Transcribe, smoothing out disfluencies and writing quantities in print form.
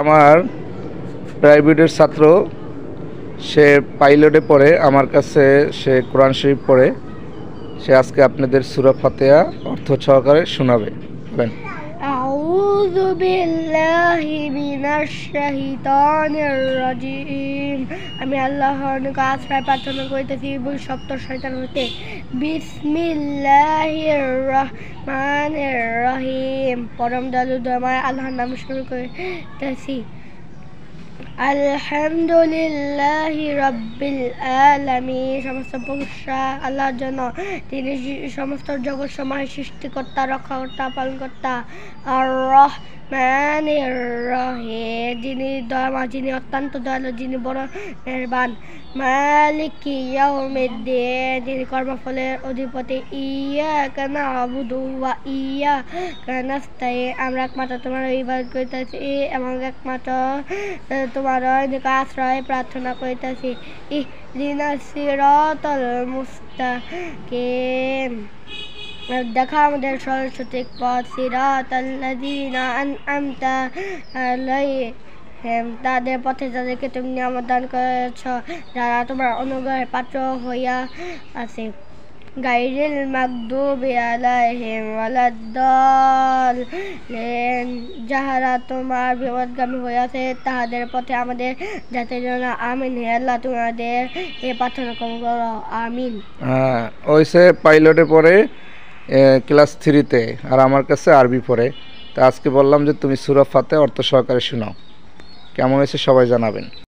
আমার প্রাইভেটের ছাত্র, সে পাইলটে পড়ে, আমার কাছে সে কোরআন শরীফ পড়ে। সে আজকে আপনাদের সূরা ফাতিহা অর্থ সহকারে শোনাবে। বলেন। আউযু বিল্লাহি মিনাশ শাইতানির রাজিম। আমি আল্লাহর নিকট আশ্রয় প্রার্থনা করিতেছি অভিশপ্ত শয়তান হইতে। বিসমিল্লাহির রহমানির রহিম। পরম দয়ালু দয়াময় আল্লাহর নামে শুরু করিতেছি। আলহামদুলিল্লাহি রাব্বিল আলামিন। সমস্ত প্রশংসা আল্লাহর জন্য, তিনি সমস্ত জগৎ সমূহের সৃষ্টিকর্তা, রক্ষাকর্তা, পালনকর্তা। আর রহমানির রহিম, যিনি দয়াময়, যিনি অত্যন্ত দয়ালু, যিনি বড় মেহেরবান। মালিকি ইয়াউমিদ্দিন, যিনি কর্মফলের অধিপতি। ইয়্যাকা না'বুদু ওয়া ইয়্যাকা নাস্তাইন, আমরা একমাত্র তোমার ইবাদত করিতেছি এবং একমাত্র তোমার নিকট আশ্রয় প্রার্থনা করিতেছি। ইহদিনাস সিরাতাল মুস্তাকিম, দেখা আমাদের সঠিক পথ। সিরাতাল্লাযীনা আন'আমতা আলাইহিম, তাদের পথে যাদেরকে তুমি নিয়ামত দান করেছ, যারা তোমার অনুগ্রহের পাত্র হইয়া আছে। গায়রিল মাগদুবি আলাইহিম ওয়ালাদ-দাল্লিন, যাহারা তোমার বিপথগামী হইয়াছে তাহাদের পথে আমাদের যাতে যেন। আমিন। হে আল্লাহ, তোমাদের এই প্রার্থনা কবুল করো। আমিন। ওই সে পাইলটে পড়ে ক্লাস 3-তে, আর আমার কাছে আরবি পড়ে। তা আজকে বললাম যে তুমি সূরা ফাতিহা অর্থ সহকারে শোনাও। কেমন হয়েছে সবাই জানাবেন।